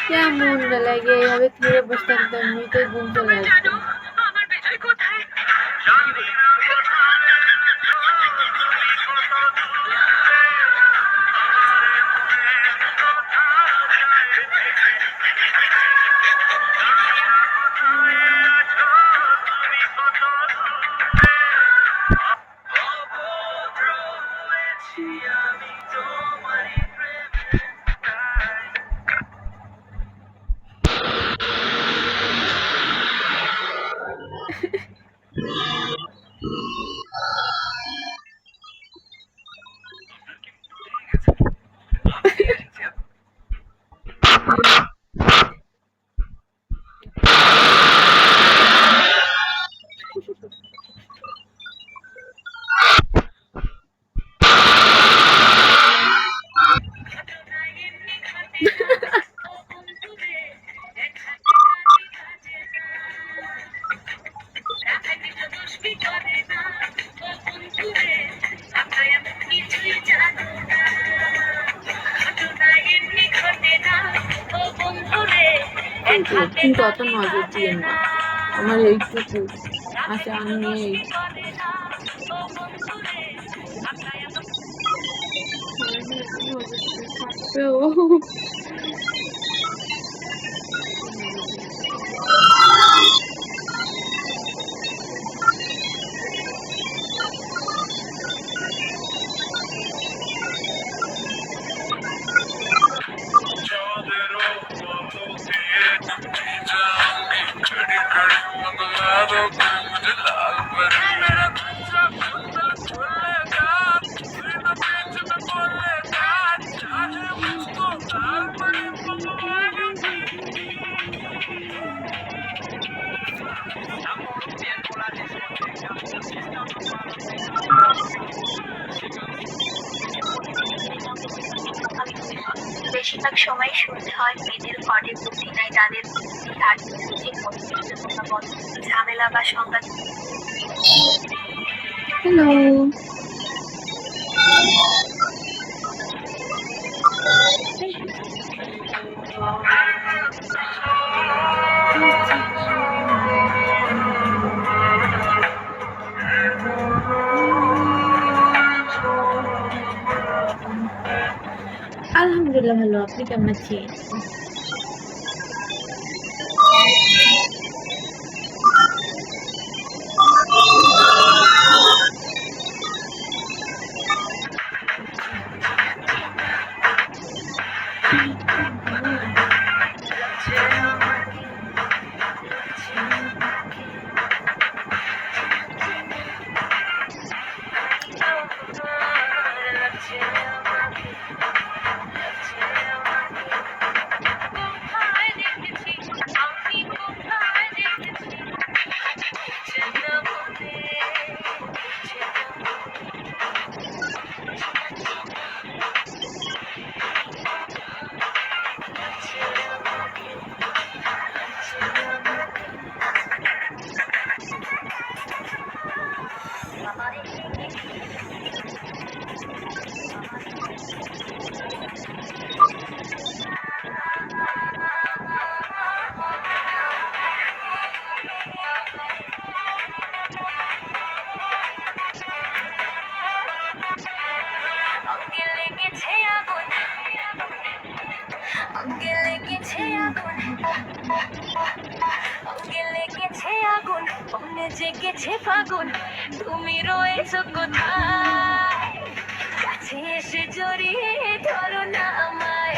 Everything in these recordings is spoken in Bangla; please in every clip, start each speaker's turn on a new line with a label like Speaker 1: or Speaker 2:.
Speaker 1: কেমন লাগে এইভাবে খেয়ে বসে থাকতাম, এমনিতেই ঘুম চলে আসতো। কিন্তু অত নজর দিয়ে না, আমার এইটুকু আশা আমি নেই।
Speaker 2: বেশিরভাগ সময় শুনতে হয় মেয়েদের ঘরে বুদ্ধি নাই, তাদের বুদ্ধি আর নিজের মধ্যে ঝামেলা বা সংঘাত।
Speaker 1: হ্যালো, আলহামদুলিল্লাহ ভালো, আপনি কেমন আছেন?
Speaker 2: জেগেছে ফাগুন, তুমি রয়েছো কোথায়? কাছে এসে জড়িয়ে ধরো না আমায়।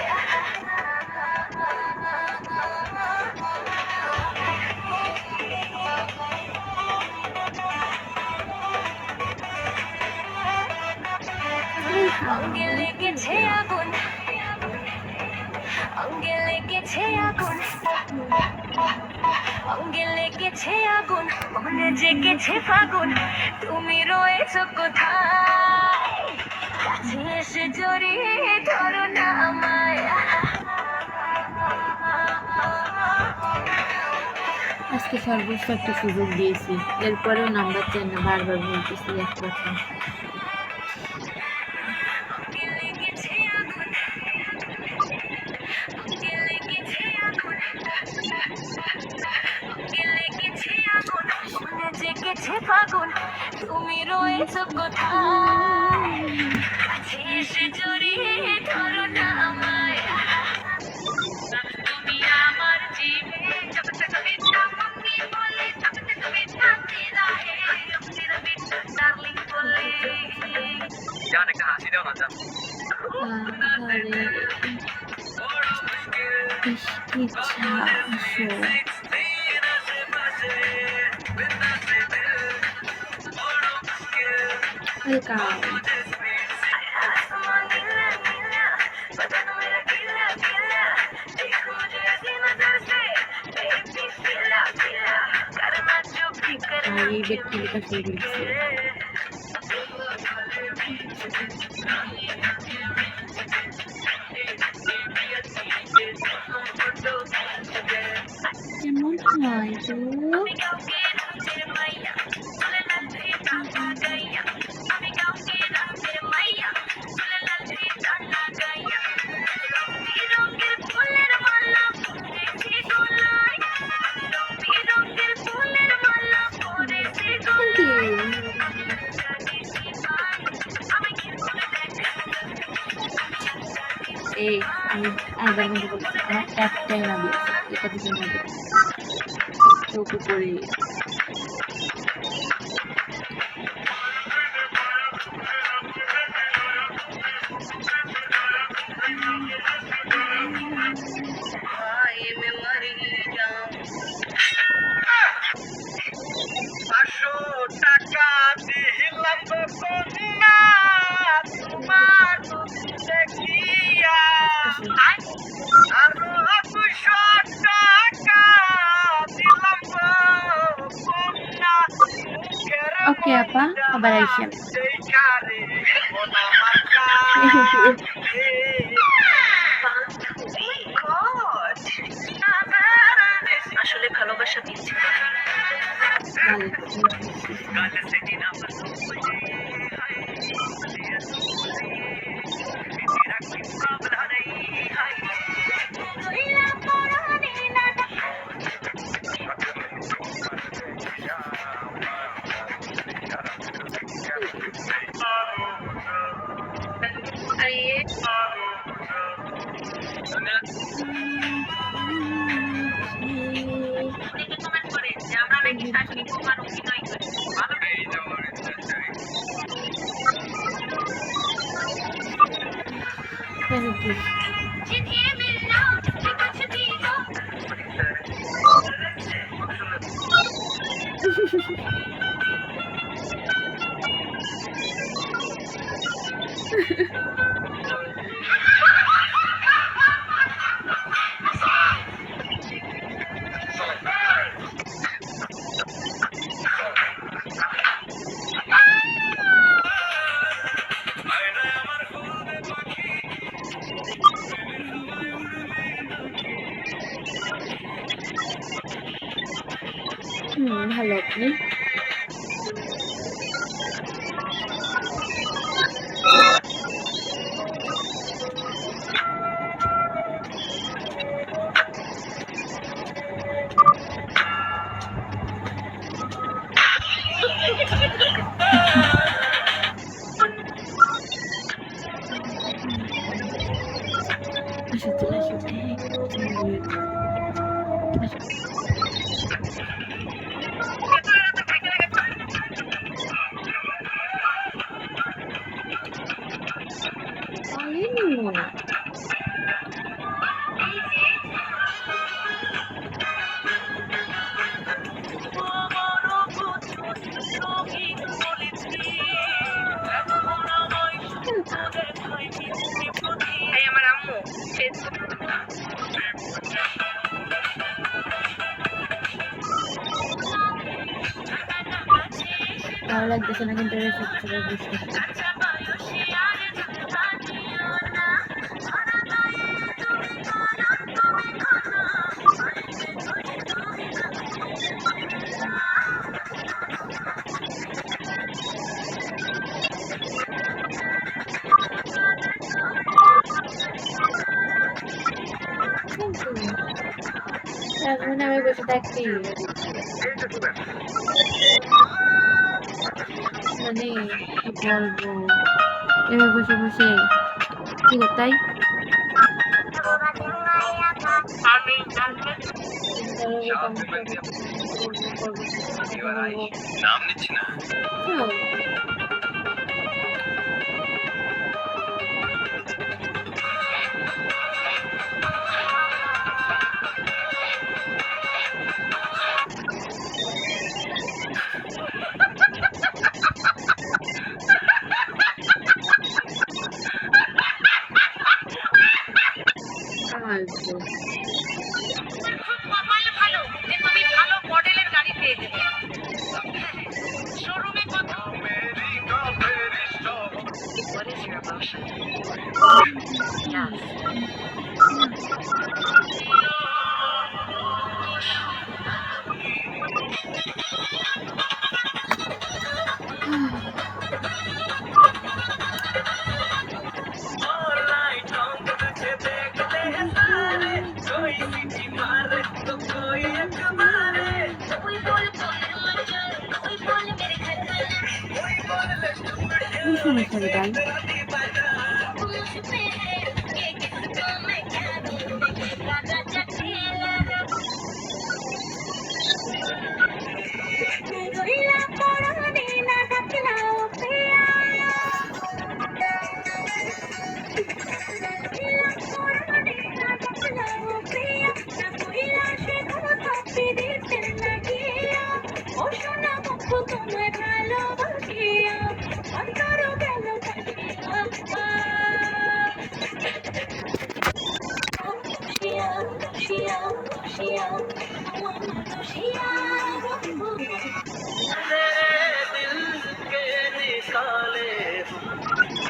Speaker 2: অঙ্গে লেগেছে আগুন, অঙ্গে লেগেছে আগুন, অঙ্গে লেগেছে আগুন, মনে জেগেছে ফাগুন, তুমি রয়েছো কোথায়? কাছে এসে জড়িয়ে ধরো না আমায়।
Speaker 1: আজকে সর্বোচ্চ একটা সুযোগ দিয়েছি, এরপরেও নাম্বার চাই না, বারবার বলতেছি এক কথা।
Speaker 2: অঙ্গে লেগেছে আগুন, অঙ্গে লেগেছে আগুন, অঙ্গে লেগেছে আগুন, মনে জেগেছে ফাগুন, তুমি রয়েছো কোথায়? কাছে এসে জড়িয়ে ধরো না আমায়। তুমি আমার জীবন, जब तक बेटा मम्मी बोले तब तक बेटा तेरा है, अब तेरा बेटा डार्लिंग बोले।
Speaker 3: জান একটা হাসি দাও না জান।
Speaker 1: আহারে, ইশকি ছাসো। Welcome.
Speaker 2: आसमां नीला नीला, बदन मेरा गीला गीला, देखो मुझे ऐसी नजर से, बेबी पिला पिला, करना जो भी करना
Speaker 1: আর এই ব্যক্তিটা শুরু করছে। কেমন হয় তো?
Speaker 2: আমি কাউকে রাতের মাইয়া, চলে লালচি টানা গাইয়া, আমি কাউকে রাতের মাইয়া, চলে লালচি টানা গাইয়া, রং বিরঙের ফুলের মালা পরেছি গলায়, রং বিরঙের ফুলের মালা পরেছি গলায়, জানিছি ভাই, আমি কি করে
Speaker 1: এই আমি আবার মধ্যে বলছি, আমার একটাই না দিয়েছে, এটা দিতে না দিতে চোখ করে।
Speaker 2: भाई मैं मर ही जाऊं।
Speaker 3: 500 টাকা দিলাম তো কন্যা তোমার দেখিয়া, আরো 200 টাকা দিলাম তো কন্যা মুখের
Speaker 1: ওকে আপা, আবার আইসেন।
Speaker 3: দেখারে মোনা মাকা
Speaker 2: আসলে ভালোবাসা মিথ্যে। আর ये অনেকে কমেন্ট করে যে আমরা নাকি শাশুড়ি বৌমার অভিনয় করি।
Speaker 1: কেন কি?
Speaker 2: जिन्हें मिलना मुझसे कुछ भी दो।
Speaker 1: ভালো আপনি? আসো চলে আসো।
Speaker 2: আমার আম্মু ফেসবুক
Speaker 1: ভালো লাগতেছে না কিন্তু এটা সত্যি বুঝতে পারছি। কিন্তু এখন আমি বসে থাকতেই মানে কি বলবো, এবার বসে বসে কি তাই
Speaker 3: আমি নাম নিচ্ছি না।
Speaker 2: কপাল ভালো যে তুমি ভালো মডেলের গাড়ি পেয়ে দেবে। শোরুমে কত What is your emotion? Yes.
Speaker 1: কি সমস্যা রে ভাই?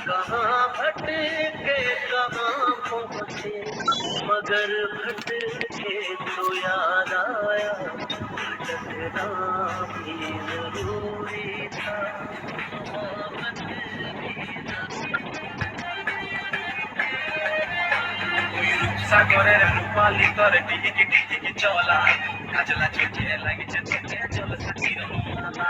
Speaker 3: कहाँ भटके कहाँ पहुँचे मगर भटके तो याद आया भटकना भी जरूरी था। সাগরের রূপালি করে টিকি টিকি টিকি চলা কাজলা চোখে লাগিছে চোখে জল সাকির মালা